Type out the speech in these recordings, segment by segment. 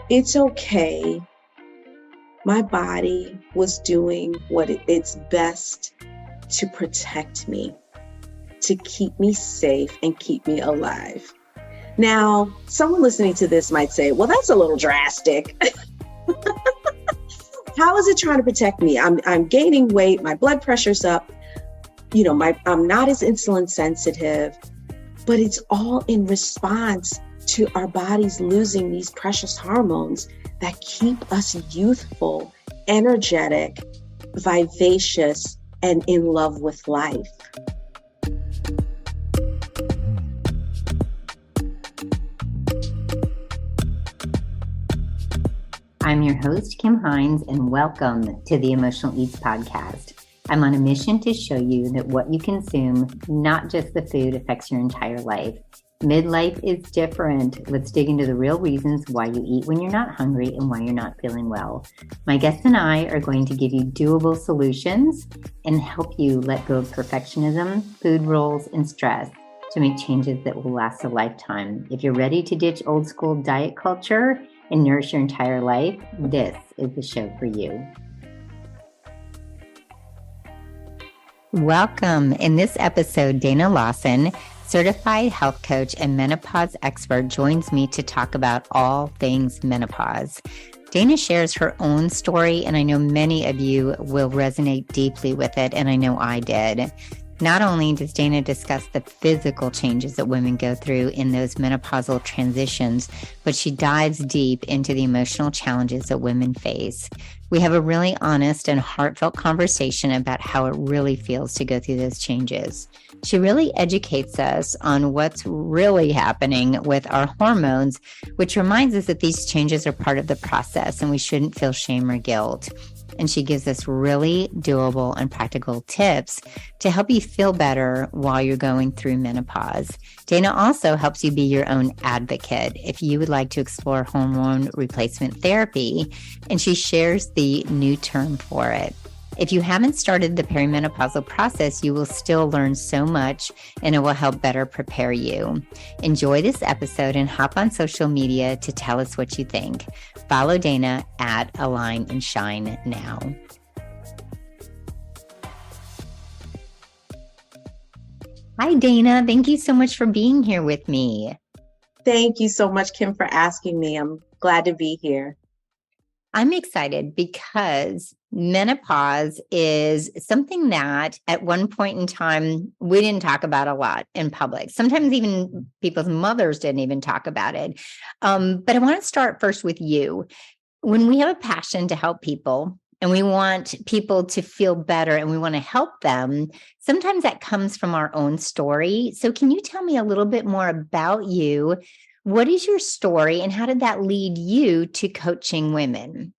it's okay. My body was doing its best to protect me, to keep me safe and keep me alive. Now, someone listening to this might say, well, that's a little drastic. How is it trying to protect me? I'm gaining weight, my blood pressure's up, I'm not as insulin sensitive, but it's all in response to our bodies losing these precious hormones that keep us youthful, energetic, vivacious, and in love with life. I'm your host, Kim Hines, and welcome to the Emotional Eats Podcast. I'm on a mission to show you that what you consume, not just the food, affects your entire life. Midlife is different. Let's dig into the real reasons why you eat when you're not hungry and why you're not feeling well. My guests and I are going to give you doable solutions and help you let go of perfectionism, food rules, and stress to make changes that will last a lifetime. If you're ready to ditch old school diet culture and nourish your entire life, this is the show for you. Welcome. In this episode, Dana Lawson, certified health coach and menopause expert, joins me to talk about all things menopause. Dana shares her own story, and I know many of you will resonate deeply with it, and I know I did. Not only does Dana discuss the physical changes that women go through in those menopausal transitions, but she dives deep into the emotional challenges that women face. We have a really honest and heartfelt conversation about how it really feels to go through those changes. She really educates us on what's really happening with our hormones, which reminds us that these changes are part of the process and we shouldn't feel shame or guilt. And she gives us really doable and practical tips to help you feel better while you're going through menopause. Dana also helps you be your own advocate if you would like to explore hormone replacement therapy, and she shares the new term for it. If you haven't started the perimenopausal process, you will still learn so much, and it will help better prepare you. Enjoy this episode and hop on social media to tell us what you think. Follow Dana at Align and Shine now. Hi, Dana. Thank you so much for being here with me. Thank you so much, Kim, for asking me. I'm glad to be here. I'm excited because menopause is something that at one point in time, we didn't talk about a lot in public. Sometimes even people's mothers didn't even talk about it. But I want to start first with you. When we have a passion to help people and we want people to feel better and we want to help them, sometimes that comes from our own story. So can you tell me a little bit more about you? What is your story and how did that lead you to coaching women?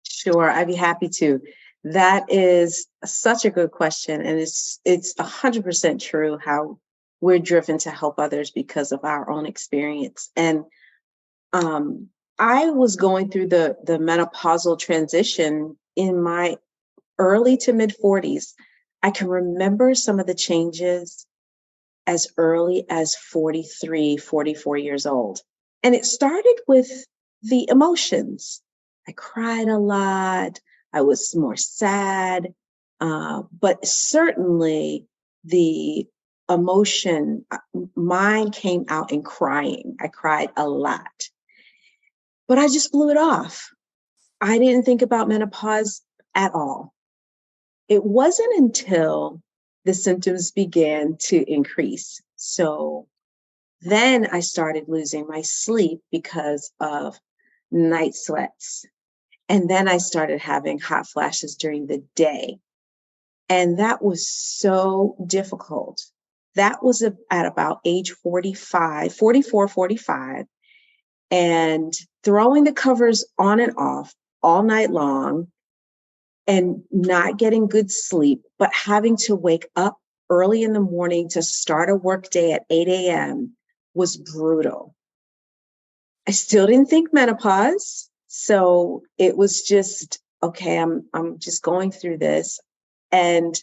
Sure, I'd be happy to. That is such a good question. And it's 100% true how we're driven to help others because of our own experience. And I was going through the menopausal transition in my early to mid 40s. I can remember some of the changes as early as 43, 44 years old. And it started with the emotions. I cried a lot. I was more sad. But certainly the emotion, mine came out in crying. I cried a lot. But I just blew it off. I didn't think about menopause at all. It wasn't until the symptoms began to increase. So then I started losing my sleep because of night sweats. And then I started having hot flashes during the day. And that was so difficult. That was at about age 45, 44, 45. And throwing the covers on and off all night long and not getting good sleep, but having to wake up early in the morning to start a work day at 8 a.m. was brutal. I still didn't think menopause. So it was just, okay, I'm just going through this. And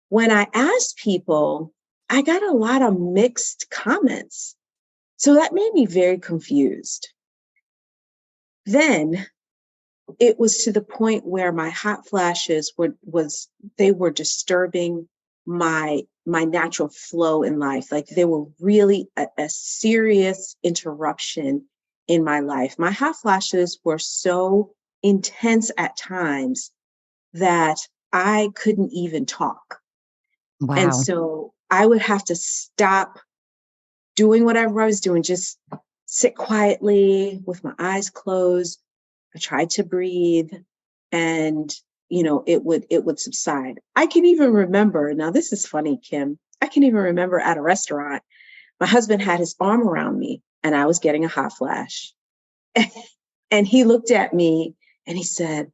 when I asked people, I got a lot of mixed comments. So that made me very confused. Then it was to the point where my hot flashes were disturbing my natural flow in life. Like they were really a serious interruption in my life. My hot flashes were so intense at times that I couldn't even talk. And Wow. so I would have to stop doing whatever I was doing, just sit quietly with my eyes closed. I tried to breathe, and it would subside. I can even remember, now this is funny, Kim. I can even remember at a restaurant, my husband had his arm around me and I was getting a hot flash. And he looked at me and he said,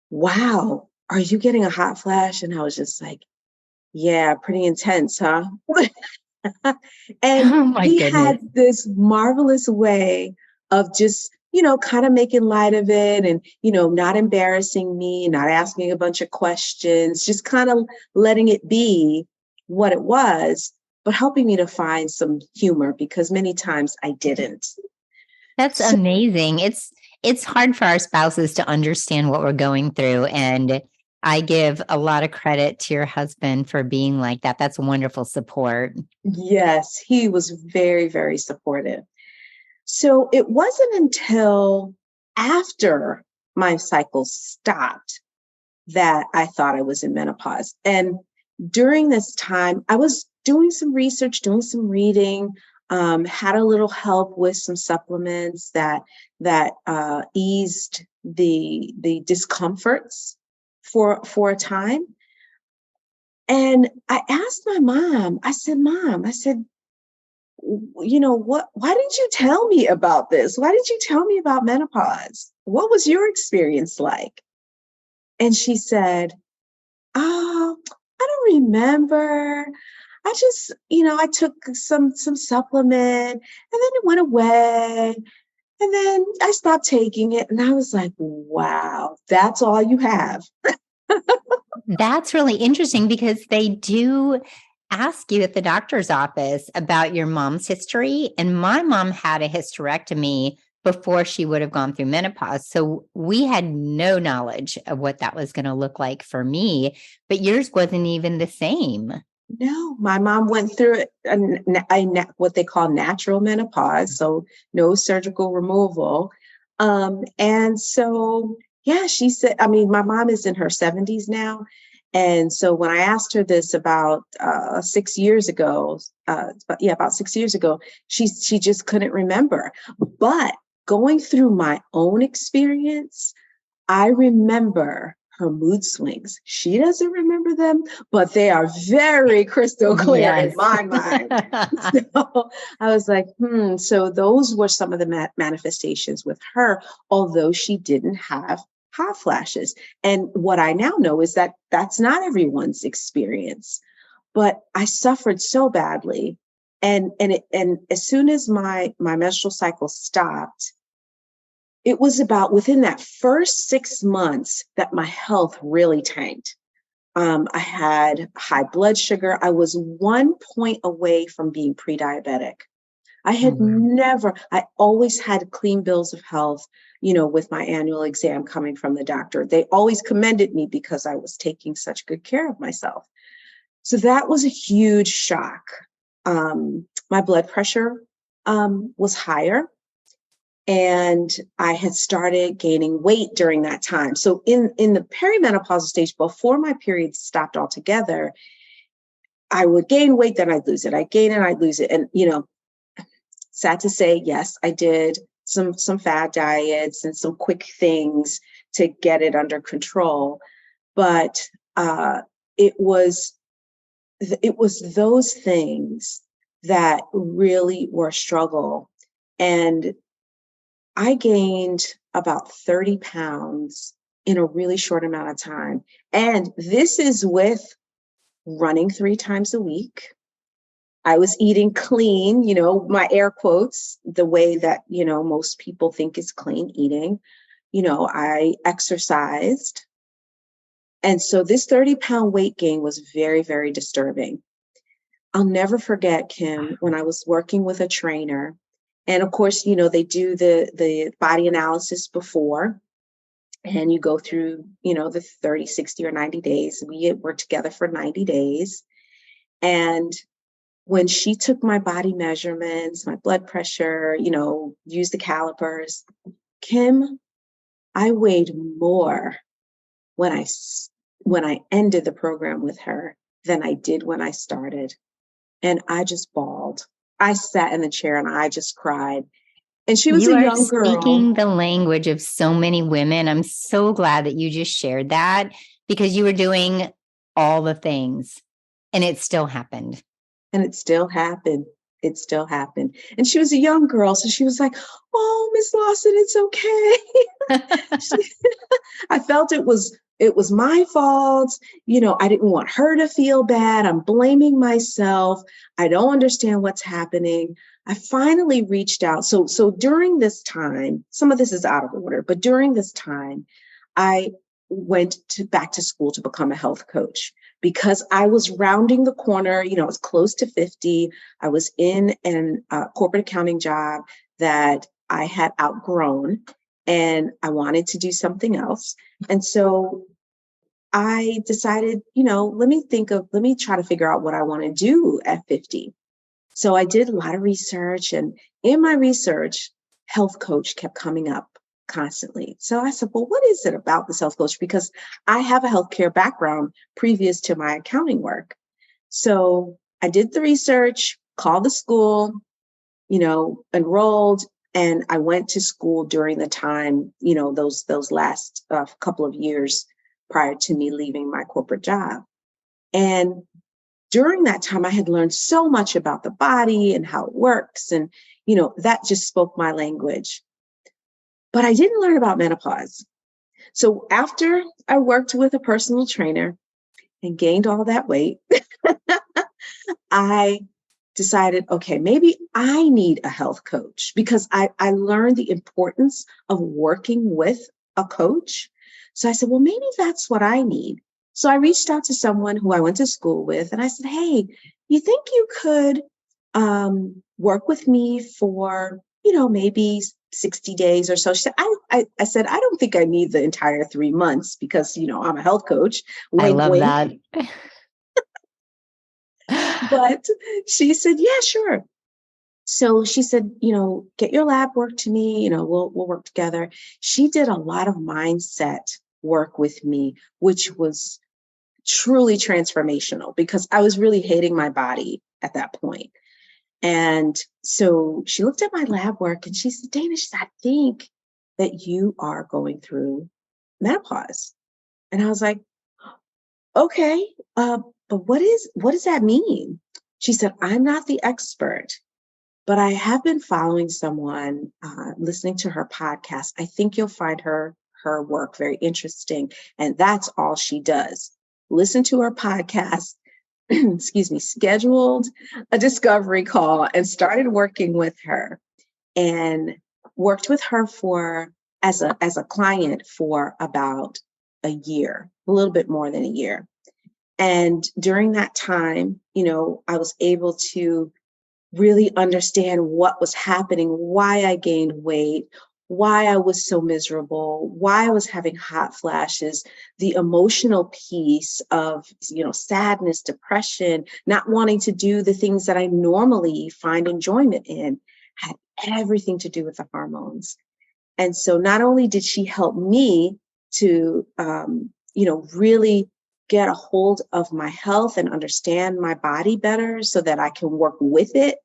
"Wow, are you getting a hot flash?" And I was just like, "Yeah, pretty intense, huh?" And Oh my he goodness. had this marvelous way of just, kind of making light of it and, not embarrassing me, not asking a bunch of questions, just kind of letting it be what it was, but helping me to find some humor because many times I didn't. That's So, amazing. It's hard for our spouses to understand what we're going through, and I give a lot of credit to your husband for being like that. That's wonderful support. yes, he was very, very supportive. So it wasn't until after my cycle stopped that I thought I was in menopause. And during this time, I was doing some research, doing some reading, had a little help with some supplements that eased the discomforts for a time. And I asked my mom. I said, "Mom," I said, why didn't you tell me about this? Why didn't you tell me about menopause? What was your experience like?" And she said, "Oh, I don't remember. I just, I took some supplement and then it went away. And then I stopped taking it." And I was like, "Wow, that's all you have." That's really interesting because they do ask you at the doctor's office about your mom's history. And my mom had a hysterectomy before she would have gone through menopause. So we had no knowledge of what that was going to look like for me, but yours wasn't even the same. No, my mom went through what they call natural menopause, so no surgical removal. And so, yeah, she said, I mean, my mom is in her 70s now. And so when I asked her this about 6 years ago, about 6 years ago, she just couldn't remember. But going through my own experience, I remember her mood swings. She doesn't remember them, but they are very crystal clear in Yes. my mind. So I was like, So those were some of the manifestations with her, although she didn't have hot flashes. And what I now know is that that's not everyone's experience. But I suffered so badly, and as soon as my menstrual cycle stopped, it was about within that first 6 months that my health really tanked. I had high blood sugar. I was 1 point away from being pre-diabetic. Oh, wow. I always had clean bills of health, with my annual exam coming from the doctor. They always commended me because I was taking such good care of myself. So that was a huge shock. My blood pressure was higher, and I had started gaining weight during that time. So in the perimenopausal stage, before my period stopped altogether, I would gain weight, then I'd lose it. I'd gain it, I'd lose it. And sad to say, yes, I did some fad diets and some quick things to get it under control. But it was those things that really were a struggle. And I gained about 30 pounds in a really short amount of time. And this is with running 3 times a week. I was eating clean, my air quotes, the way that, most people think is clean eating. I exercised. And so this 30-pound weight gain was very, very disturbing. I'll never forget, Kim, when I was working with a trainer And of course, they do the body analysis before, and you go through, the 30, 60, or 90 days. We were together for 90 days. And when she took my body measurements, my blood pressure, used the calipers, Kim, I weighed more when I ended the program with her than I did when I started. And I just bawled. I sat in the chair and I just cried. And she was You a are young girl. speaking the language of so many women. I'm so glad that you just shared that, because you were doing all the things and it still happened. And it still happened. It still happened. And she was a young girl. So she was like, "Oh, Miss Lawson, it's okay." I felt it was my fault. I didn't want her to feel bad. I'm blaming myself. I don't understand what's happening. I finally reached out. So during this time, some of this is out of order, but during this time, I went back to school to become a health coach, because I was rounding the corner. I was close to 50. I was in a corporate accounting job that I had outgrown, and I wanted to do something else. And so I decided, let me try to figure out what I want to do at 50. So I did a lot of research, and in my research, health coach kept coming up constantly. So I said, well, what is it about this health coach? Because I have a healthcare background previous to my accounting work. So I did the research, called the school, enrolled, and I went to school during the time, those last couple of years prior to me leaving my corporate job. And during that time, I had learned so much about the body and how it works. And, that just spoke my language. But I didn't learn about menopause. So after I worked with a personal trainer and gained all that weight, I decided, okay, maybe I need a health coach, because I learned the importance of working with a coach. So I said, well, maybe that's what I need. So I reached out to someone who I went to school with, and I said, hey, you think you could work with me for, maybe 60 days or so? She said, I said, I don't think I need the entire 3 months, because, I'm a health coach. I Wink, love wink. that. But she said, yeah, sure. So she said, get your lab work to me, we'll work together. She did a lot of mindset work with me, which was truly transformational, because I was really hating my body at that point. And so she looked at my lab work and she said, Dana, I think that you are going through menopause. And I was like, okay, but what does that mean? She said, I'm not the expert, but I have been following someone, listening to her podcast. I think you'll find her work very interesting. And that's all she does. Listen to her podcast, excuse me, scheduled a discovery call and started working with her, and worked with her as a client for about a year, a little bit more than a year. And during that time, I was able to really understand what was happening, why I gained weight, why I was so miserable, why I was having hot flashes, the emotional piece of, sadness, depression, not wanting to do the things that I normally find enjoyment in, had everything to do with the hormones. And so not only did she help me to, really get a hold of my health and understand my body better so that I can work with it,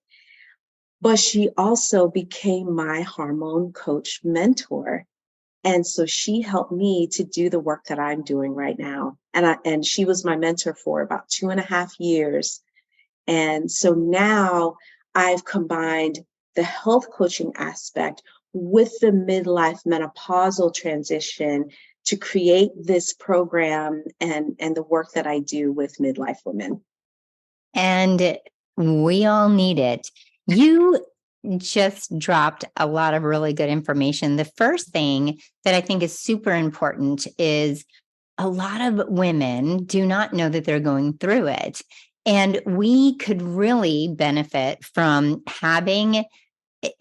but she also became my hormone coach mentor. And so she helped me to do the work that I'm doing right now. And she was my mentor for about 2.5 years. And so now I've combined the health coaching aspect with the midlife menopausal transition to create this program and the work that I do with midlife women. And we all need it. You just dropped a lot of really good information. The first thing that I think is super important is a lot of women do not know that they're going through it. And we could really benefit from having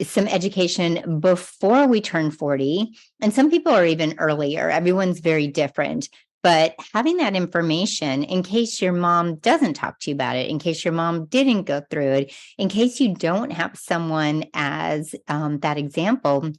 some education before we turn 40. And some people are even earlier. Everyone's very different. But having that information in case your mom doesn't talk to you about it, in case your mom didn't go through it, in case you don't have someone as that example,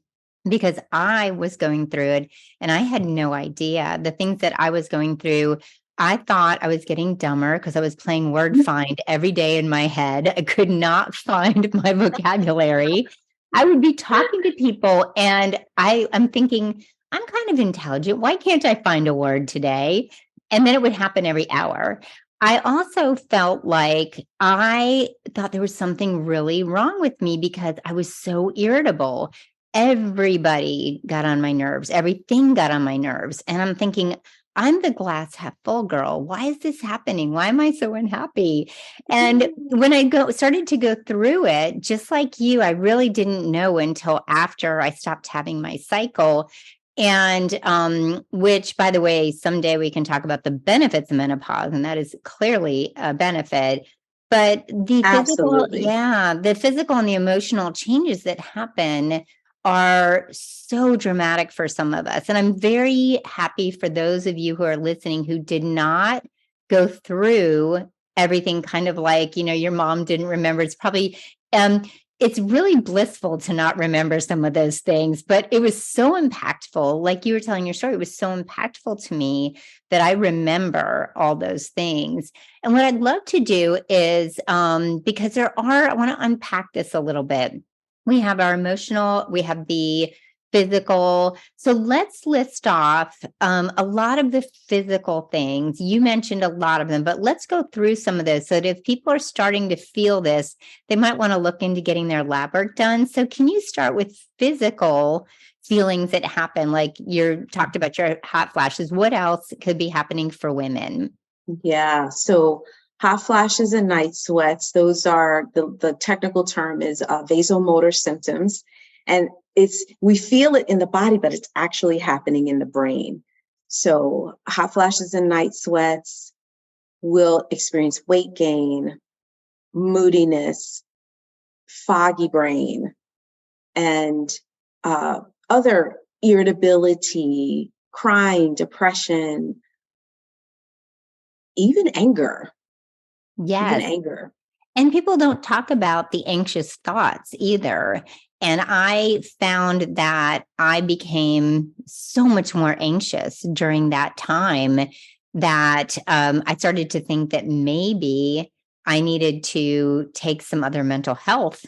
because I was going through it and I had no idea the things that I was going through. I thought I was getting dumber because I was playing word find every day in my head. I could not find my vocabulary. I would be talking to people and I'm thinking, I'm kind of intelligent. Why can't I find a word today? And then it would happen every hour. I also felt like I thought there was something really wrong with me because I was so irritable. Everybody got on my nerves. Everything got on my nerves. And I'm thinking, I'm the glass half full girl. Why is this happening? Why am I so unhappy? And when I started to go through it, just like you, I really didn't know until after I stopped having my cycle. And which, by the way, someday we can talk about the benefits of menopause, and that is clearly a benefit. But the physical, Absolutely. the physical and the emotional changes that happen are so dramatic for some of us. And I'm very happy for those of you who are listening who did not go through everything kind of like, your mom didn't remember. It's probably, it's really blissful to not remember some of those things, but it was so impactful. Like you were telling your story, it was so impactful to me that I remember all those things. And what I'd love to do is, because I want to unpack this a little bit. We have our emotional, we have the physical. So let's list off a lot of the physical things. You mentioned a lot of them, but let's go through some of those so that if people are starting to feel this, they might want to look into getting their lab work done. So can you start with physical feelings that happen? Like you talked about your hot flashes. What else could be happening for women? Yeah. So hot flashes and night sweats, those are the technical term is vasomotor symptoms. And we feel it in the body, but it's actually happening in the brain. So hot flashes and night sweats will experience weight gain, moodiness, foggy brain, and other irritability, crying, depression, even anger. Even Yes. anger. And people don't talk about the anxious thoughts either. And I found that I became so much more anxious during that time that I started to think that maybe I needed to take some other mental health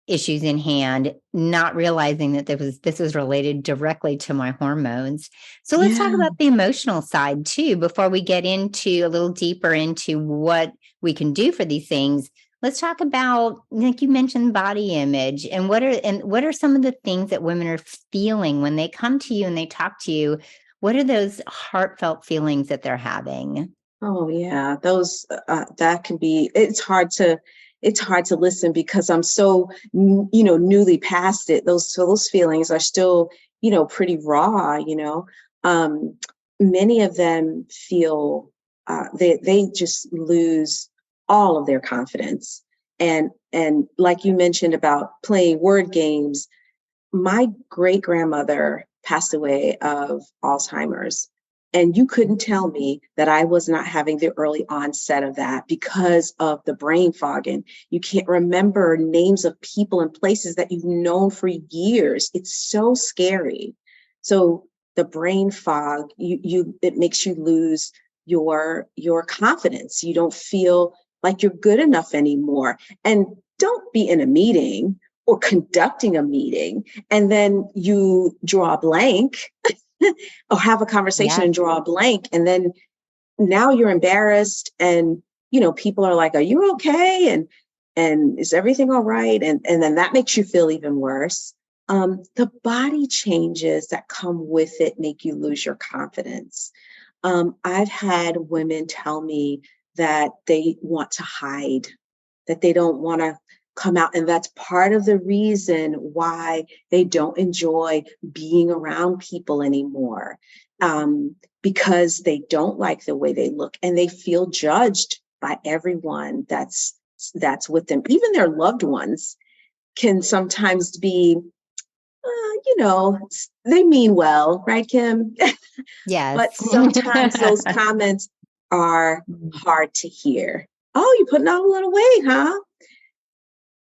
issues in hand, not realizing that this was related directly to my hormones. So let's talk Yeah. about the emotional side too, before we get into a little deeper into what we can do for these things. Let's talk about, like you mentioned, body image and what are some of the things that women are feeling when they come to you and they talk to you. What are those heartfelt feelings that they're having? Oh yeah. Those that can be. It's hard to listen because I'm so newly past it. Those feelings are still pretty raw. Um, Many of them feel they just lose all of their confidence. And like you mentioned about playing word games, my great grandmother passed away of Alzheimer's. And you couldn't tell me that I was not having the early onset of that because of the brain fog. And you can't remember names of people and places that you've known for years. It's so scary. So the brain fog, it makes you lose your confidence. You don't feel like you're good enough anymore. And don't be in a meeting or conducting a meeting and then you draw a blank or have a conversation Yes. and draw a blank. And then now you're embarrassed and, people are like, are you okay? And is everything all right? And then that makes you feel even worse. The body changes that come with it make you lose your confidence. I've had women tell me that they want to hide, that they don't want to come out. And that's part of the reason why they don't enjoy being around people anymore, because they don't like the way they look and they feel judged by everyone that's with them. Even their loved ones can sometimes be, they mean well, right, Kim? Yes. But sometimes those comments are hard to hear. Oh, you're putting on a little weight, huh?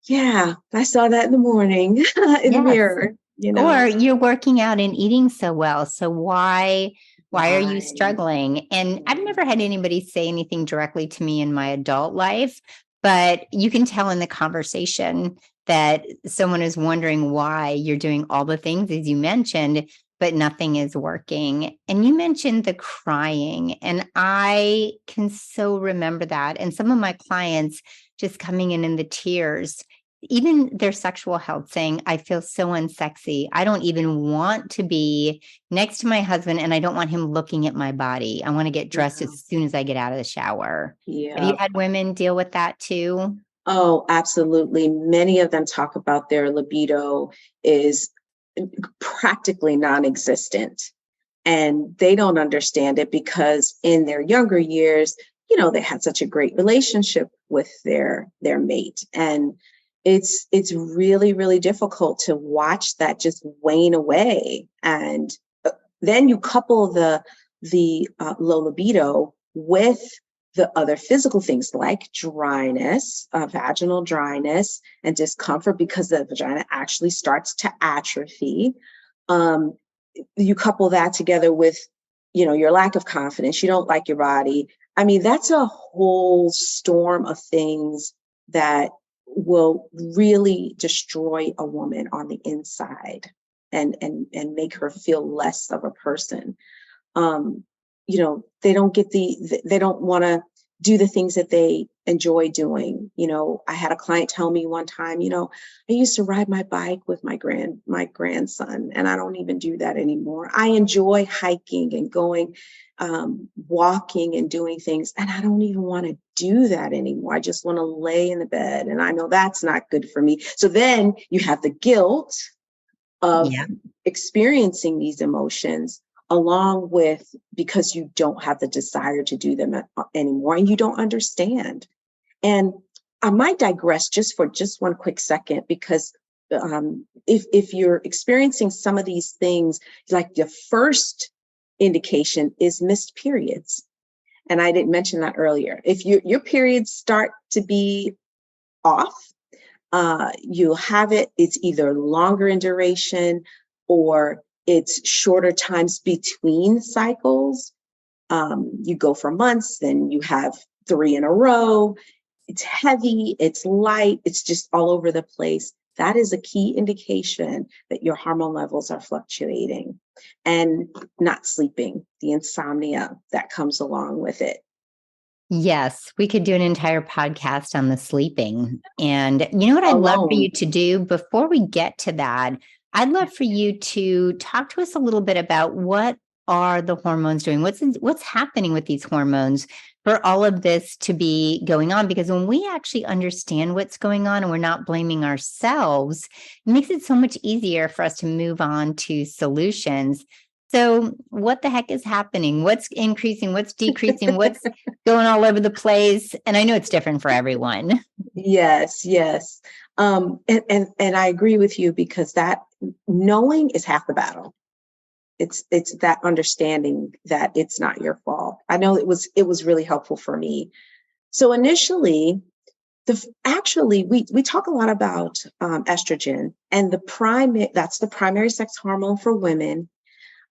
Yeah, I saw that in the morning in the Yes. mirror, Or you're working out and eating so well. So why are you Right. struggling? And I've never had anybody say anything directly to me in my adult life, but you can tell in the conversation that someone is wondering why you're doing all the things as you mentioned, but nothing is working. And you mentioned the crying, and I can so remember that. And some of my clients just coming in the tears, even their sexual health, saying, I feel so unsexy. I don't even want to be next to my husband, and I don't want him looking at my body. I want to get dressed Yeah. as soon as I get out of the shower. Have you Yeah. had women deal with that too? Oh, absolutely. Many of them talk about their libido is practically non-existent. And they don't understand it because in their younger years, they had such a great relationship with their mate. And it's really, really difficult to watch that just wane away. And then you couple the low libido with the other physical things like dryness, vaginal dryness, and discomfort because the vagina actually starts to atrophy. Um, you couple that together with, your lack of confidence. You don't like your body. I mean, that's a whole storm of things that will really destroy a woman on the inside and make her feel less of a person. They don't get they don't want to do the things that they enjoy doing. I had a client tell me one time, I used to ride my bike with my grandson, and I don't even do that anymore. I enjoy hiking and going, walking and doing things, and I don't even want to do that anymore. I just want to lay in the bed, and I know that's not good for me. So then you have the guilt of experiencing these emotions along with because you don't have the desire to do them anymore and you don't understand. And I might digress just for one quick second because if you're experiencing some of these things, like the first indication is missed periods. And I didn't mention that earlier. If your periods start to be off, you'll have it's either longer in duration or it's shorter times between cycles. You go for months, then you have 3 in a row. It's heavy, it's light, it's just all over the place. That is a key indication that your hormone levels are fluctuating and not sleeping, the insomnia that comes along with it. Yes, we could do an entire podcast on the sleeping. And you know what I'd love for you to do before we get to that? I'd love for you to talk to us a little bit about what are the hormones doing? What's happening with these hormones for all of this to be going on? Because when we actually understand what's going on and we're not blaming ourselves, it makes it so much easier for us to move on to solutions. So what the heck is happening? What's increasing? What's decreasing? What's going all over the place? And I know it's different for everyone. Yes, yes. And I agree with you because that knowing is half the battle. It's that understanding that it's not your fault. I know it was really helpful for me. So initially, we talk a lot about estrogen and that's the primary sex hormone for women.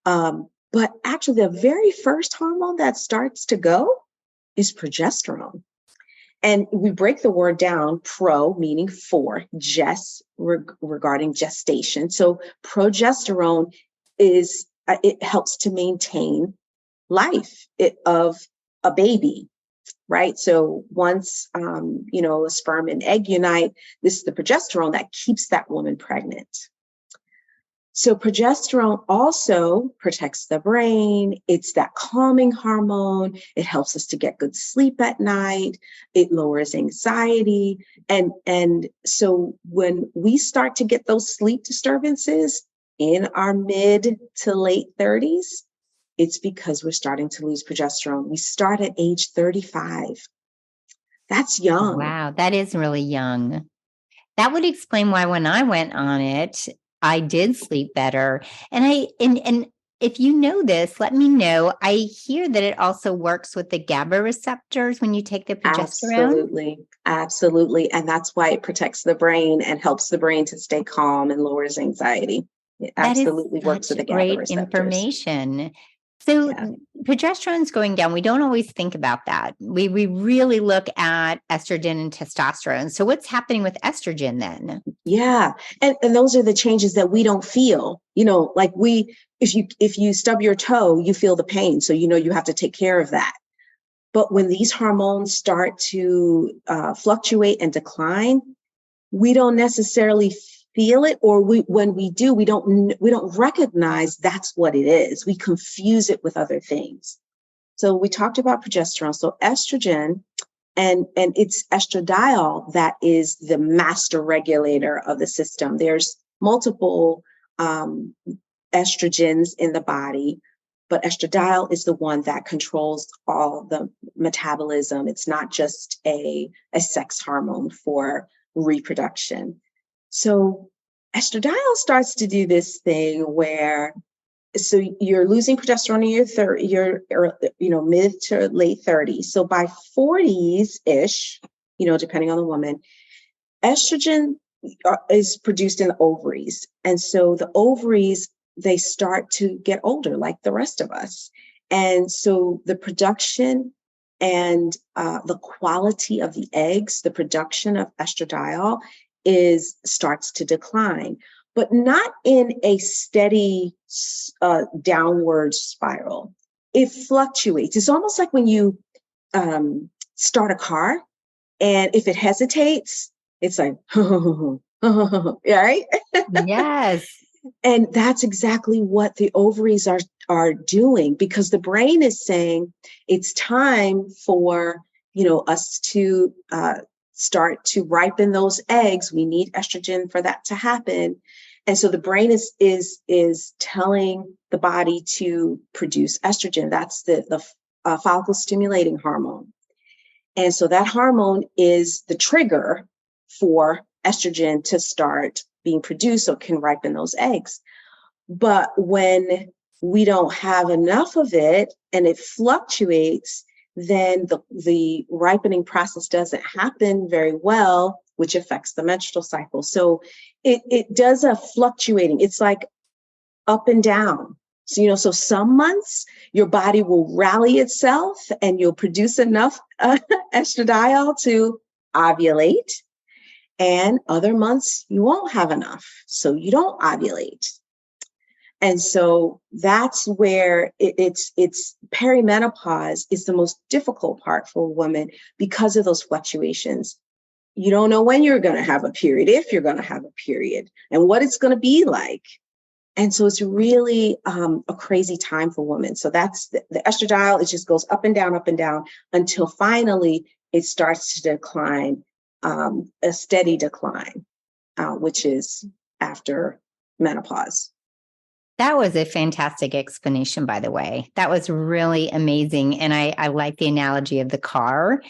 But actually, the very first hormone that starts to go is progesterone. And we break the word down, pro meaning for, gest regarding gestation. So progesterone it helps to maintain life of a baby, right? So once, a sperm and egg unite, this is the progesterone that keeps that woman pregnant. So progesterone also protects the brain. It's that calming hormone. It helps us to get good sleep at night. It lowers anxiety. And so when we start to get those sleep disturbances in our mid to late 30s, it's because we're starting to lose progesterone. We start at age 35. That's young. Wow, that is really young. That would explain why when I went on it, I did sleep better. And if you know this, let me know. I hear that it also works with the GABA receptors when you take the progesterone. Absolutely. Absolutely. And that's why it protects the brain and helps the brain to stay calm and lowers anxiety. It That is absolutely works such with the GABA great receptors. information. So Yeah. progesterone's going down. We don't always think about that. We really look at estrogen and testosterone. So what's happening with estrogen then? Yeah. And those are the changes that we don't feel. Like if you stub your toe, you feel the pain. So you have to take care of that. But when these hormones start to fluctuate and decline, we don't necessarily feel it, or when we do, we don't recognize that's what it is. We confuse it with other things. So we talked about progesterone. So estrogen and it's estradiol that is the master regulator of the system. There's multiple um, estrogens in the body, but estradiol is the one that controls all the metabolism. It's not just a sex hormone for reproduction. So estradiol starts to do this thing where you're losing progesterone in your mid to late 30s. So by 40s ish, depending on the woman, estrogen is produced in the ovaries. And so the ovaries, they start to get older like the rest of us. And so the production and the quality of the eggs, the production of estradiol starts to decline, but not in a steady downward spiral. It fluctuates. It's almost like when you start a car, and if it hesitates, it's like, right? Yes. And that's exactly what the ovaries are doing, because the brain is saying it's time for us to start to ripen those eggs. We need estrogen for that to happen. And so the brain is telling the body to produce estrogen. That's the follicle stimulating hormone. And so that hormone is the trigger for estrogen to start being produced so it can ripen those eggs. But when we don't have enough of it and it fluctuates, then the ripening process doesn't happen very well, which affects the menstrual cycle. So it does a fluctuating. It's like up and down. So some months your body will rally itself and you'll produce enough estradiol to ovulate. And other months you won't have enough, so you don't ovulate. And so that's where it's perimenopause is the most difficult part for a woman because of those fluctuations. You don't know when you're going to have a period, if you're going to have a period, and what it's going to be like. And so it's really a crazy time for women. So that's the estradiol. It just goes up and down until finally it starts to decline, a steady decline, which is after menopause. That was a fantastic explanation, by the way. That was really amazing. And I like the analogy of the car.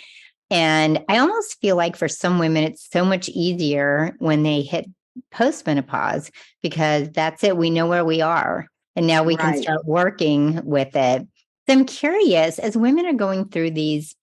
And I almost feel like for some women, it's so much easier when they hit postmenopause, because that's it. We know where we are. And now we can Right. start working with it. So I'm curious, as women are going through these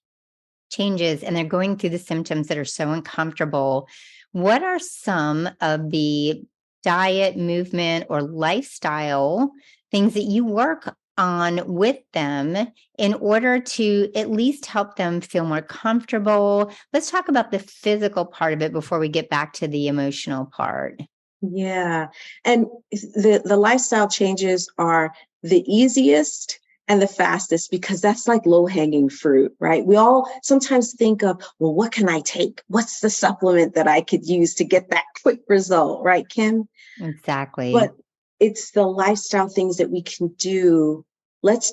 changes and they're going through the symptoms that are so uncomfortable, what are some of the diet, movement, or lifestyle things that you work on with them in order to at least help them feel more comfortable? Let's talk about the physical part of it before we get back to the emotional part. Yeah. And the lifestyle changes are the easiest and the fastest because that's like low hanging fruit, right? We all sometimes think of, well, what can I take? What's the supplement that I could use to get that quick result, right, Kim? Exactly. But it's the lifestyle things that we can do. Let's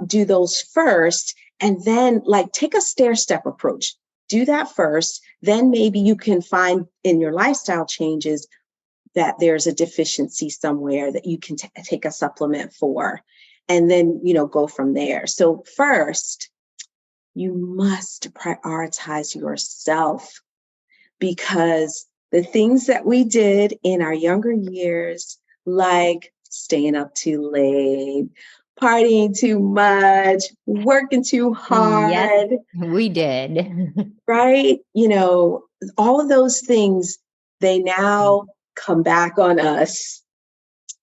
do those first, and then take a stair step approach. Do that first. Then maybe you can find in your lifestyle changes that there's a deficiency somewhere that you can take a supplement for, and then, go from there. So first, you must prioritize yourself, because the things that we did in our younger years, like staying up too late, partying too much, working too Yes, hard, we did. right? All of those things, they now come back on us.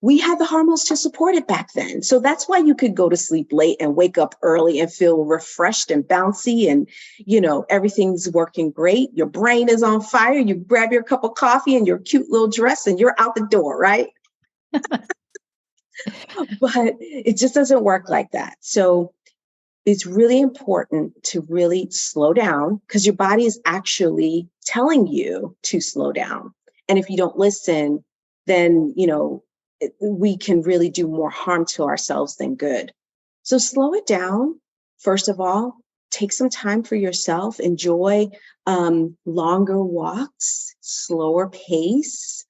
We had the hormones to support it back then. So that's why you could go to sleep late and wake up early and feel refreshed and bouncy and, everything's working great. Your brain is on fire. You grab your cup of coffee and your cute little dress and you're out the door, right? But it just doesn't work like that. So it's really important to really slow down because your body is actually telling you to slow down. And if you don't listen, then, we can really do more harm to ourselves than good. So slow it down. First of all, take some time for yourself. Enjoy longer walks, slower pace.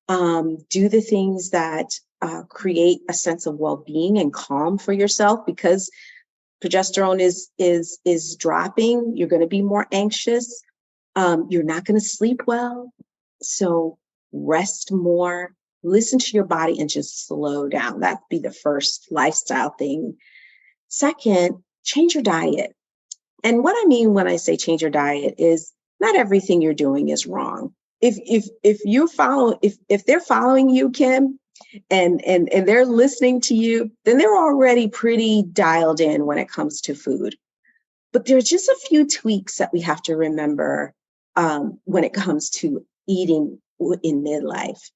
Do the things that create a sense of well-being and calm for yourself, because progesterone is dropping. You're going to be more anxious. You're not going to sleep well. So rest more, listen to your body, and just slow down. That'd be the first lifestyle thing. Second, change your diet. And what I mean when I say change your diet is not everything you're doing is wrong. If they're following you, Kim, and they're listening to you, then they're already pretty dialed in when it comes to food. But there's just a few tweaks that we have to remember when it comes to eating in midlife.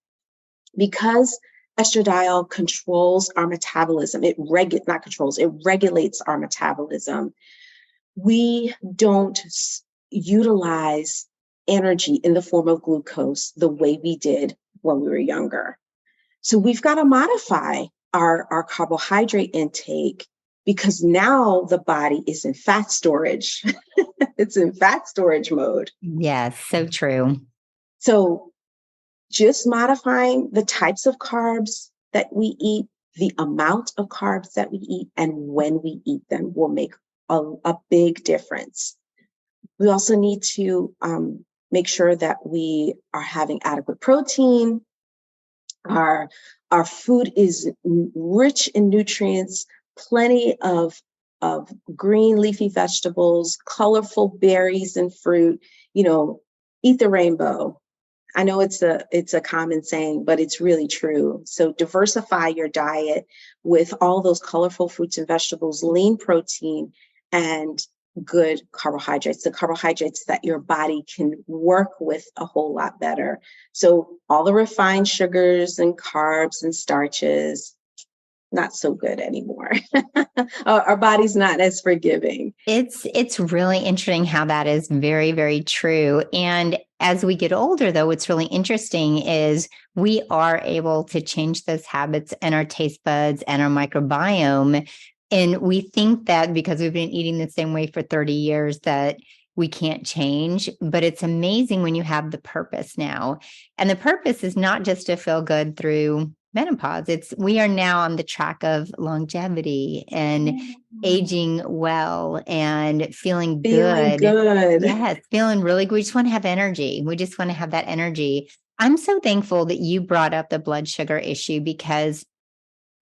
Because estradiol controls our metabolism, it regulates our metabolism. We don't utilize energy in the form of glucose the way we did when we were younger. So we've got to modify our carbohydrate intake because now the body is in fat storage. It's in fat storage mode. Yes, so true. So just modifying the types of carbs that we eat, the amount of carbs that we eat, and when we eat them will make a big difference. We also need to make sure that we are having adequate protein. Our food is rich in nutrients, plenty of green leafy vegetables, colorful berries and fruit. Eat the rainbow. I know it's a common saying, but it's really true. So diversify your diet with all those colorful fruits and vegetables, lean protein, and good carbohydrates, the carbohydrates that your body can work with a whole lot better. So all the refined sugars and carbs and starches, not so good anymore. Our body's not as forgiving. It's really interesting how that is very, very true. And as we get older, though, what's really interesting is we are able to change those habits and our taste buds and our microbiome. And we think that because we've been eating the same way for 30 years that we can't change, but it's amazing when you have the purpose now. And the purpose is not just to feel good through menopause. We are now on the track of longevity and aging well and feeling good. Yes, feeling really good. We just want to have energy. We just want to have that energy. I'm so thankful that you brought up the blood sugar issue because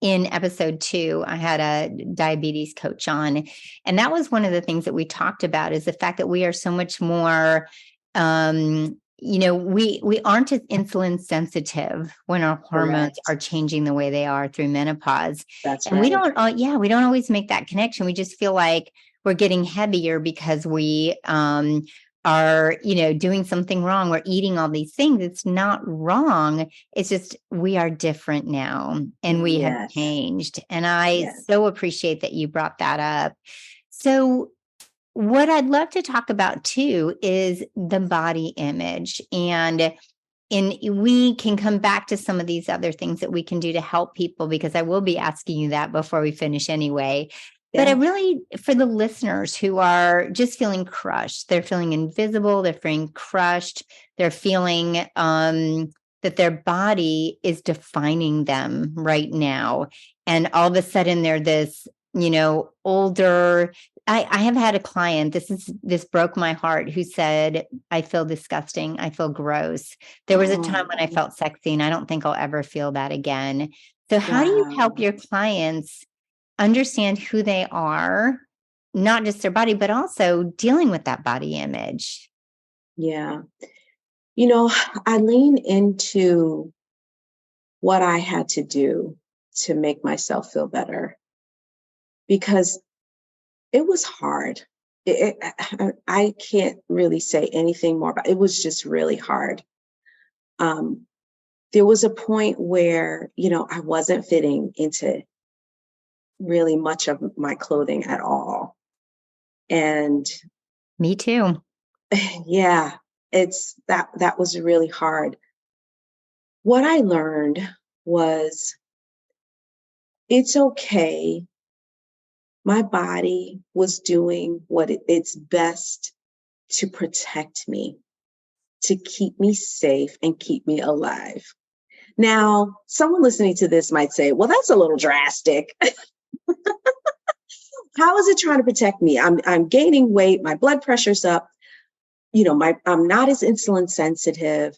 in episode 2, I had a diabetes coach on, and that was one of the things that we talked about is the fact that we are so much more, we aren't as insulin sensitive when our hormones are changing the way they are through menopause. That's and right. We don't always make that connection. We just feel like we're getting heavier because we are, doing something wrong. We're eating all these things. It's not wrong. It's just we are different now and we have changed. And I so appreciate that you brought that up. So what I'd love to talk about too is the body image. And we can come back to some of these other things that we can do to help people, because I will be asking you that before we finish anyway. But I really, for the listeners who are just feeling crushed, they're feeling invisible, they're feeling crushed, they're feeling that their body is defining them right now. And all of a sudden they're this, older, I have had a client, this broke my heart, who said, I feel disgusting. I feel gross. There was a time when I Oh, felt sexy, and I don't think I'll ever feel that again. So how do you help wow. your clients understand who they are, not just their body, but also dealing with that body image? Yeah. You know, I lean into what I had to do to make myself feel better because it was hard. I can't really say anything more about it. It was just really hard. Um, there was a point where, I wasn't fitting into really much of my clothing at all. And Me too. yeah, that was really hard. What I learned was it's okay. My body was doing what its best to protect me, to keep me safe and keep me alive. Now, someone listening to this might say, well, that's a little drastic. How is it trying to protect me? I'm gaining weight, my blood pressure's up, I'm not as insulin sensitive,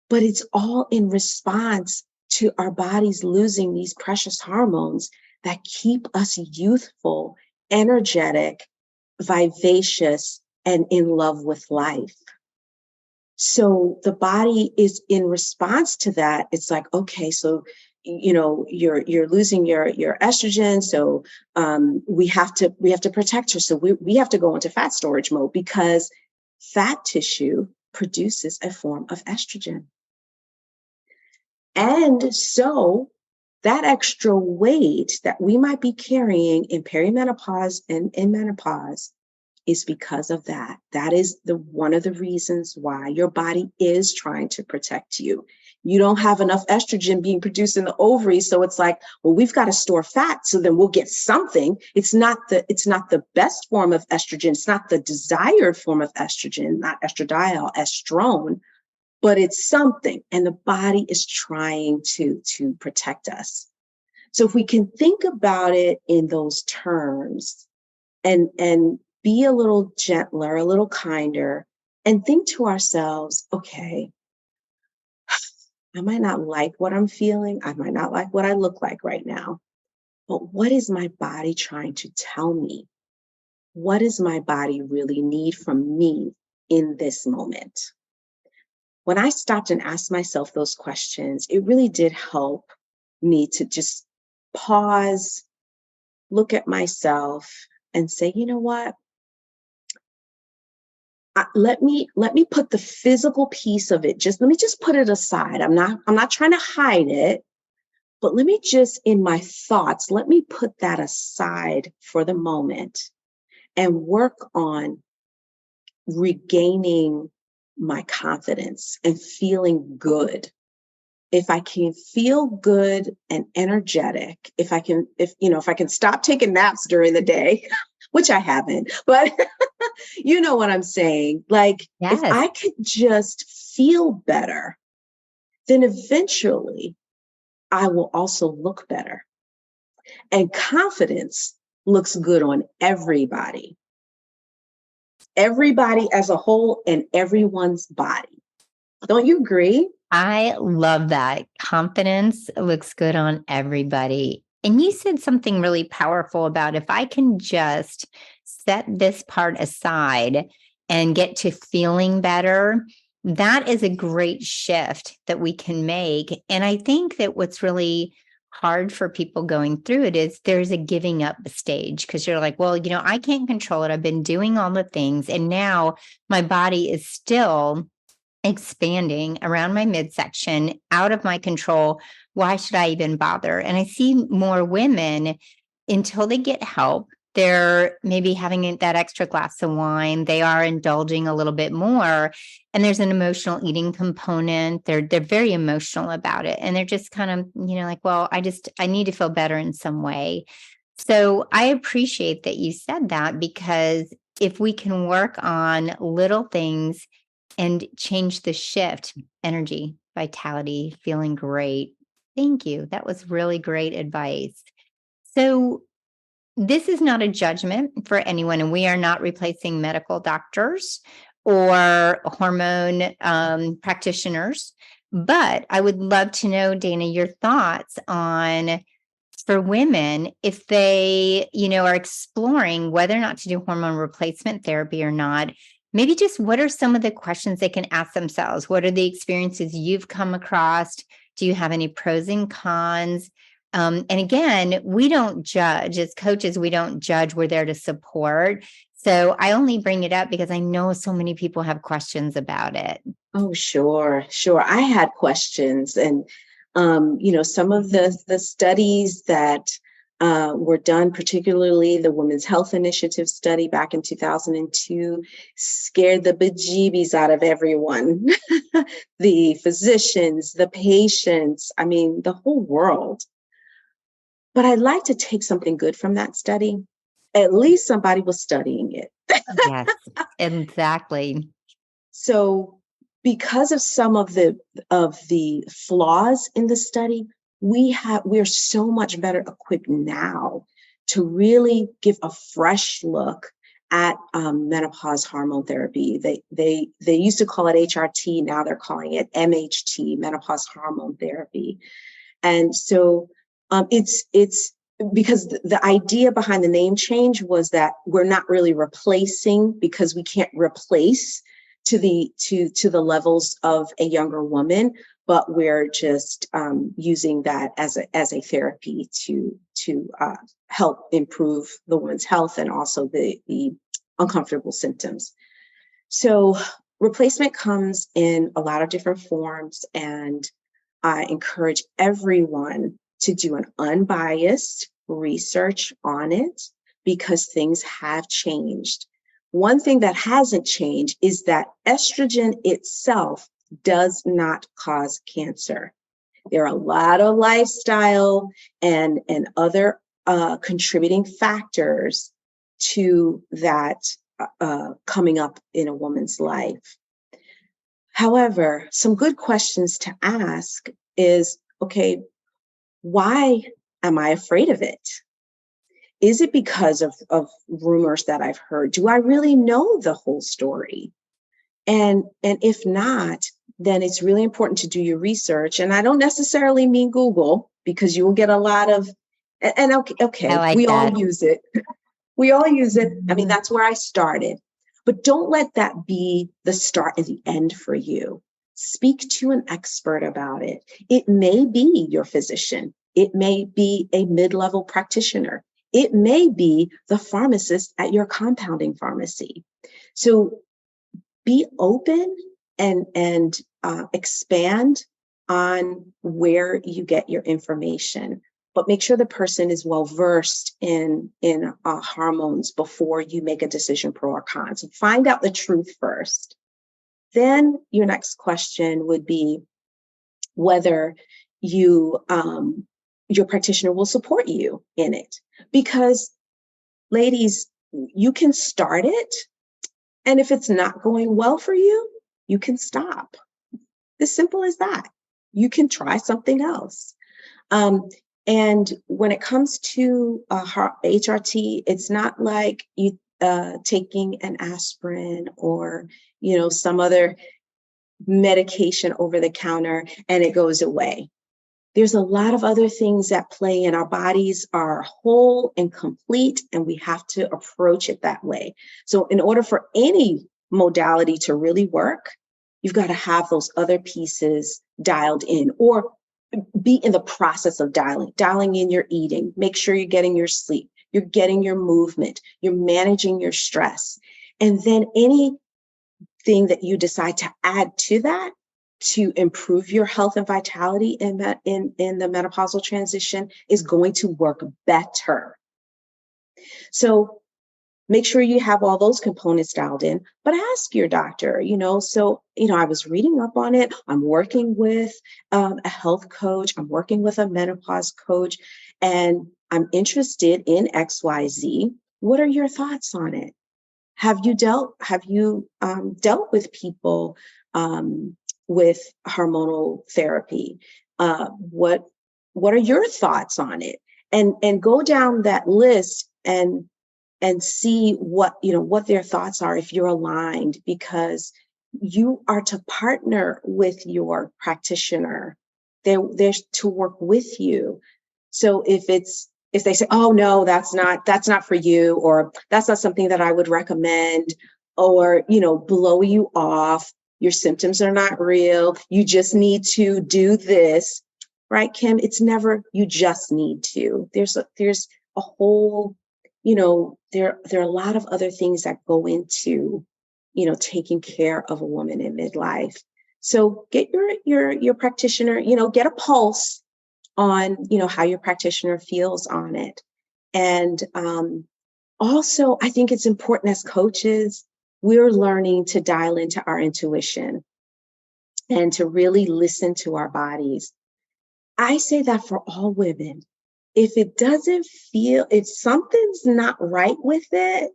but it's all in response to our bodies losing these precious hormones that keep us youthful, energetic, vivacious, and in love with life. So the body is in response to that. It's like, okay, so you're losing your estrogen, so we have to protect her. So we have to go into fat storage mode because fat tissue produces a form of estrogen. And so that extra weight that we might be carrying in perimenopause and in menopause is because of that. That is one of the reasons why your body is trying to protect you. You don't have enough estrogen being produced in the ovaries, so it's like, well, we've got to store fat, so then we'll get something. It's not the best form of estrogen. It's not the desired form of estrogen, not estradiol, estrone, but it's something, and the body is trying to protect us. So if we can think about it in those terms and be a little gentler, a little kinder, and think to ourselves, okay, I might not like what I'm feeling. I might not like what I look like right now, but what is my body trying to tell me? What does my body really need from me in this moment? When I stopped and asked myself those questions, it really did help me to just pause, look at myself, and say, you know what? Let me put the physical piece of it. Let me just put it aside. I'm not trying to hide it, but let me just in my thoughts, let me put that aside for the moment and work on regaining my confidence and feeling good. If I can feel good and energetic, if I can stop taking naps during the day, which I haven't, but you know what I'm saying? Like, if Yes. I could just feel better, then eventually I will also look better. And confidence looks good on everybody as a whole and everyone's body. Don't you agree? I love that. Confidence looks good on everybody. And you said something really powerful about if I can just set this part aside and get to feeling better, that is a great shift that we can make. And I think that what's really hard for people going through it is there's a giving up stage because you're like, well, I can't control it. I've been doing all the things, and now my body is still expanding around my midsection, out of my control. Why should I even bother? And I see more women until they get help. They're maybe having that extra glass of wine. They are indulging a little bit more. And there's an emotional eating component. They're very emotional about it. And they're just kind of, like, well, I need to feel better in some way. So I appreciate that you said that, because if we can work on little things and change the shift, energy, vitality, feeling great. Thank you. That was really great advice. So this is not a judgment for anyone, and we are not replacing medical doctors or hormone practitioners. But I would love to know, Dana, your thoughts on, for women, if they, are exploring whether or not to do hormone replacement therapy or not. Maybe just what are some of the questions they can ask themselves? What are the experiences you've come across? Do you have any pros and cons? And again, we don't judge as coaches. We don't judge. We're there to support. So I only bring it up because I know so many people have questions about it. Oh, sure. I had questions, and some of the studies that were done, particularly the Women's Health Initiative study back in 2002, scared the bejeebies out of everyone. The physicians, the patients, I mean, the whole world. But I'd like to take something good from that study. At least somebody was studying it. Yes, exactly. So because of some of the flaws in the study, we're so much better equipped now to really give a fresh look at menopause hormone therapy. They used to call it HRT, now they're calling it MHT, menopause hormone therapy. And so it's because the idea behind the name change was that we're not really replacing, because we can't replace to the levels of a younger woman, but we're just using that as a therapy to help improve the woman's health and also the uncomfortable symptoms. So replacement comes in a lot of different forms, and I encourage everyone to do an unbiased research on it, because things have changed. One thing that hasn't changed is that estrogen itself does not cause cancer. There are a lot of lifestyle and other contributing factors to that coming up in a woman's life. However, some good questions to ask is, okay, why am I afraid of it? Is it because of rumors that I've heard? Do I really know the whole story? And if not, then it's really important to do your research. And I don't necessarily mean Google, because you will get a lot of, and okay, like we that. all use it. We all use it. I mean, that's where I started. But don't let that be the start and the end for you. Speak to an expert about it. It may be your physician. It may be a mid-level practitioner. It may be the pharmacist at your compounding pharmacy. So be open and expand on where you get your information, but make sure the person is well versed in hormones before you make a decision, pro or con. So find out the truth first. Then your next question would be whether your practitioner will support you in it. Because ladies, you can start it, and if it's not going well for you, you can stop. As simple as that. You can try something else. And when it comes to HRT, it's not like you taking an aspirin or some other medication over the counter and it goes away. There's a lot of other things that play, and our bodies are whole and complete, and we have to approach it that way. So in order for any modality to really work, you've got to have those other pieces dialed in, or be in the process of dialing in your eating. Make sure you're getting your sleep, you're getting your movement, you're managing your stress. And then anything that you decide to add to that to improve your health and vitality in the menopausal transition is going to work better. So make sure you have all those components dialed in, but ask your doctor, I was reading up on it. I'm working with a health coach. I'm working with a menopause coach, and I'm interested in XYZ. What are your thoughts on it? Have you dealt with people with hormonal therapy? What are your thoughts on it? And go down that list and see what their thoughts are, if you're aligned, because you are to partner with your practitioner. They're to work with you. So if they say, oh no, that's not for you, or that's not something that I would recommend, or blow you off, your symptoms are not real, you just need to do this, right, Kim? It's never you just need to. There's a whole, there are a lot of other things that go into taking care of a woman in midlife. So get your practitioner, get a pulse on how your practitioner feels on it. And also, I think it's important, as coaches, we're learning to dial into our intuition and to really listen to our bodies. I say that for all women. If something's not right with it,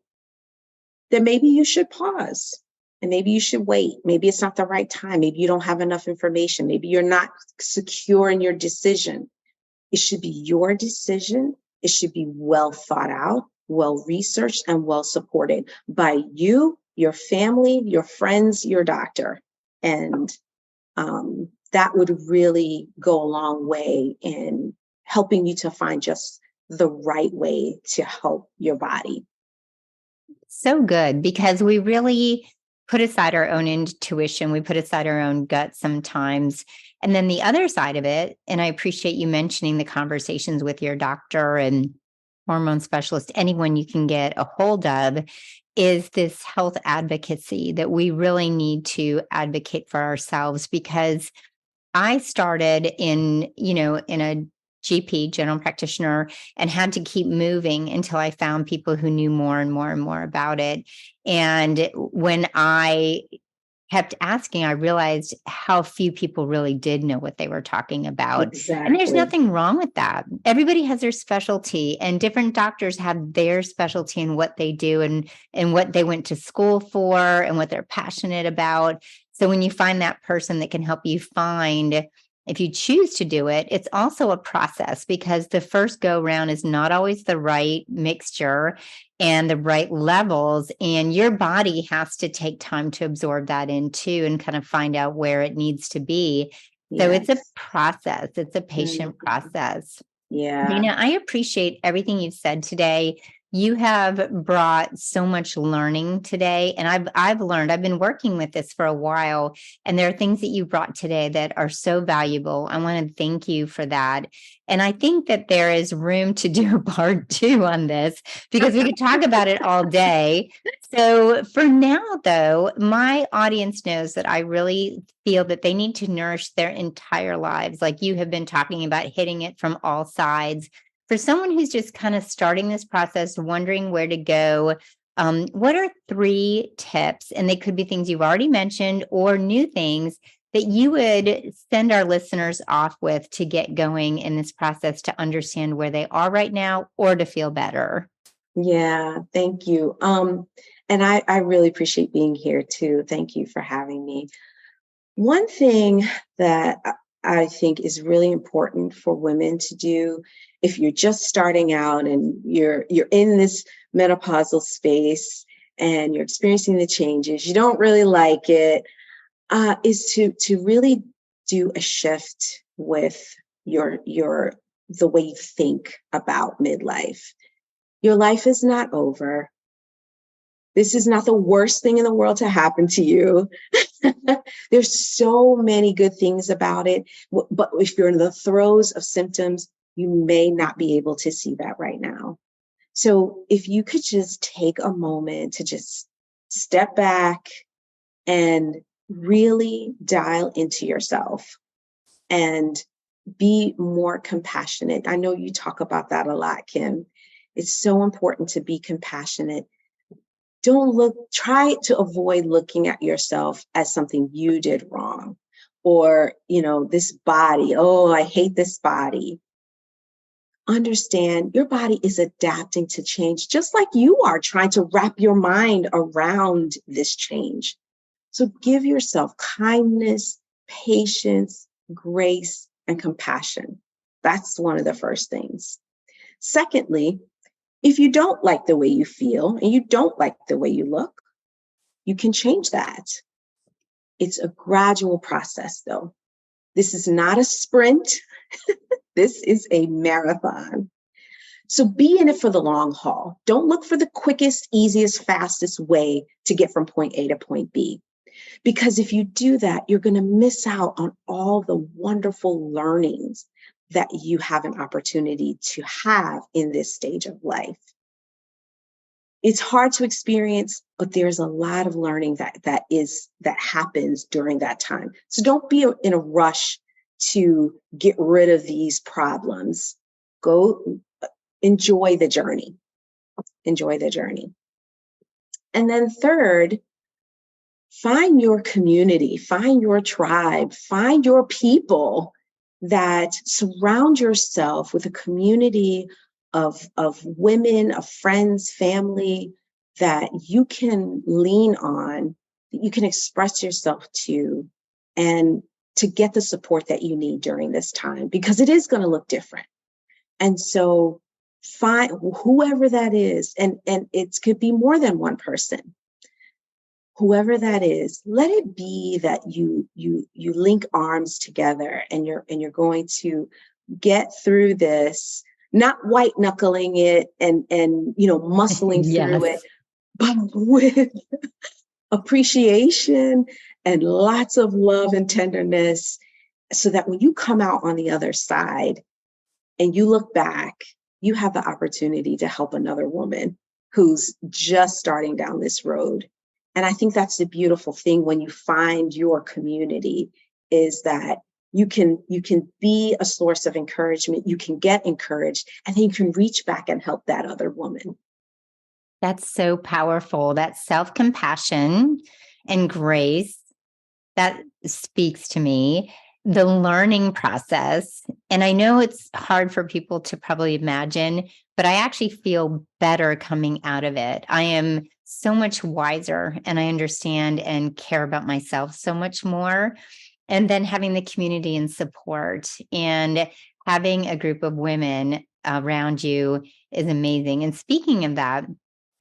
then maybe you should pause and maybe you should wait. Maybe it's not the right time. Maybe you don't have enough information. Maybe you're not secure in your decision. It should be your decision. It should be well thought out, well researched, and well supported by you, your family, your friends, your doctor. And that would really go a long way in helping you to find just the right way to help your body. So good, because we really put aside our own intuition. We put aside our own gut sometimes. And then the other side of it, and I appreciate you mentioning the conversations with your doctor and hormone specialist, anyone you can get a hold of, is this health advocacy that we really need to advocate for ourselves. Because I started in a GP, general practitioner, and had to keep moving until I found people who knew more and more and more about it. And when I kept asking, I realized how few people really did know what they were talking about. Exactly. And there's nothing wrong with that. Everybody has their specialty, and different doctors have their specialty in what they do and what they went to school for and what they're passionate about. So when you find that person that can help you find, if you choose to do it, it's also a process, because the first go round is not always the right mixture and the right levels. And your body has to take time to absorb that in too, and kind of find out where it needs to be. So Yes. it's a process. It's a patient process. Yeah. Dana, I appreciate everything you've said today. You have brought so much learning today, and I've learned. I've been working with this for a while, and there are things that you brought today that are so valuable. I want to thank you for that. And I think that there is room to do a part 2 on this, because we could talk about it all day. So for now, though, my audience knows that I really feel that they need to nourish their entire lives, like you have been talking about, hitting it from all sides. For someone who's just kind of starting this process, wondering where to go, what are 3 tips? And they could be things you've already mentioned or new things that you would send our listeners off with to get going in this process, to understand where they are right now or to feel better. Yeah, thank you. And I really appreciate being here too. Thank you for having me. One thing that I think is really important for women to do, if you're just starting out and you're in this menopausal space and you're experiencing the changes, you don't really like it, is to really do a shift with the way you think about midlife. Your life is not over. This is not the worst thing in the world to happen to you. There's so many good things about it. But if you're in the throes of symptoms, you may not be able to see that right now. So if you could just take a moment to just step back and really dial into yourself and be more compassionate. I know you talk about that a lot, Kim. It's so important to be compassionate. Try to avoid looking at yourself as something you did wrong, or, this body. Oh, I hate this body. Understand your body is adapting to change, just like you are trying to wrap your mind around this change. So give yourself kindness, patience, grace, and compassion. That's one of the first things. Secondly, If you don't like the way you feel and you don't like the way you look, you can change that. It's a gradual process, though. This is not a sprint. This is a marathon. So be in it for the long haul. Don't look for the quickest, easiest, fastest way to get from point A to point B. Because if you do that, you're going to miss out on all the wonderful learnings that you have an opportunity to have in this stage of life. It's hard to experience, but there's a lot of learning that happens during that time. So don't be in a rush to get rid of these problems. Go enjoy the journey. Enjoy the journey. And then third, find your community, find your tribe, find your people that surround yourself with a community of women, of friends, family that you can lean on, that you can express yourself to, and to get the support that you need during this time, because it is going to look different. And so find whoever that is, and it could be more than one person. Whoever that is, let it be that you link arms together, and you're going to get through this, not white knuckling it and muscling through it, but with appreciation and lots of love and tenderness, so that when you come out on the other side and you look back, you have the opportunity to help another woman who's just starting down this road. And I think that's the beautiful thing when you find your community, is that you can be a source of encouragement, you can get encouraged, and then you can reach back and help that other woman. That's so powerful. That self-compassion and grace, that speaks to me. The learning process. And I know it's hard for people to probably imagine, but I actually feel better coming out of it. I am so much wiser, and I understand and care about myself so much more. And then having the community and support and having a group of women around you is amazing. And speaking of that,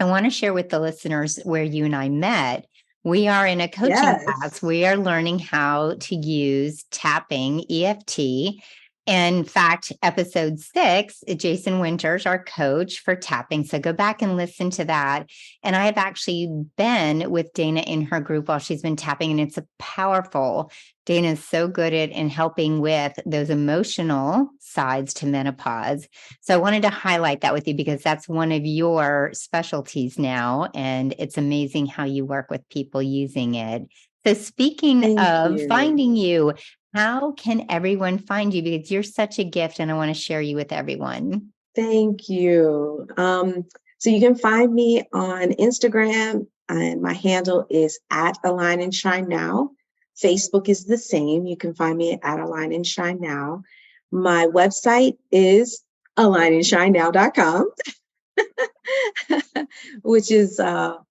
I want to share with the listeners where you and I met. We are in a coaching class. We are learning how to use tapping, EFT. In fact, episode 6, Jason Winters, our coach for tapping. So go back and listen to that. And I have actually been with Dana in her group while she's been tapping, and it's a powerful. Dana is so good at in helping with those emotional sides to menopause. So I wanted to highlight that with you, because that's one of your specialties now. And it's amazing how you work with people using it. So speaking of finding you, how can everyone find you? Because you're such a gift, and I want to share you with everyone. Thank you. So you can find me on Instagram, and my handle is @AlignAndShineNow. Facebook is the same. You can find me at @AlignAndShineNow. My website is alignandshinenow.com, which is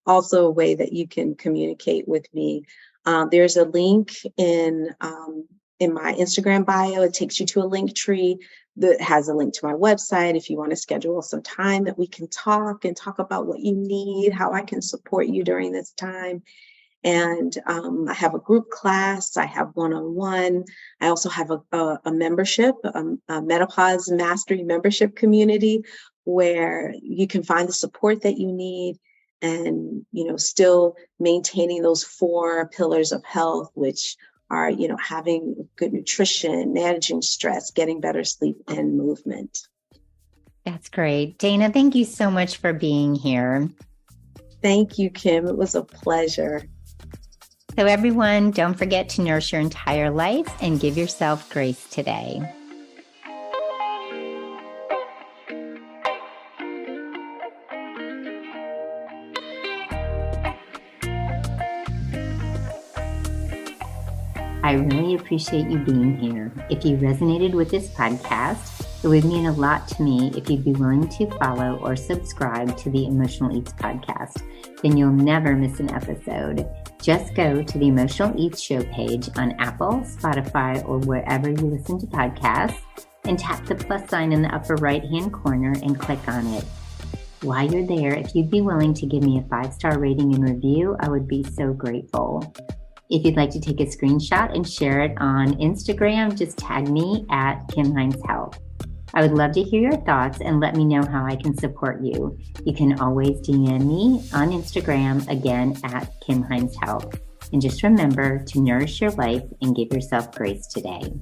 also a way that you can communicate with me. There's a link in my Instagram bio. It takes you to a link tree that has a link to my website. If you want to schedule some time that we can talk about what you need, how I can support you during this time. And I have a group class. I have one-on-one. I also have a membership, a Menopause Mastery membership community, where you can find the support that you need, and still maintaining those 4 pillars of health, which are having good nutrition, managing stress, getting better sleep, and movement. That's great. Dana, thank you so much for being here. Thank you, Kim. It was a pleasure. So everyone, don't forget to nourish your entire life and give yourself grace today. I really appreciate you being here. If you resonated with this podcast, it would mean a lot to me if you'd be willing to follow or subscribe to the Emotional Eats podcast. Then you'll never miss an episode. Just go to the Emotional Eats show page on Apple, Spotify, or wherever you listen to podcasts, and tap the plus sign in the upper right-hand corner and click on it. While you're there, if you'd be willing to give me a 5-star rating and review, I would be so grateful. If you'd like to take a screenshot and share it on Instagram, just tag me at Kim Hines Health. I would love to hear your thoughts and let me know how I can support you. You can always DM me on Instagram, again, at Kim Hines Health. And just remember to nourish your life and give yourself grace today.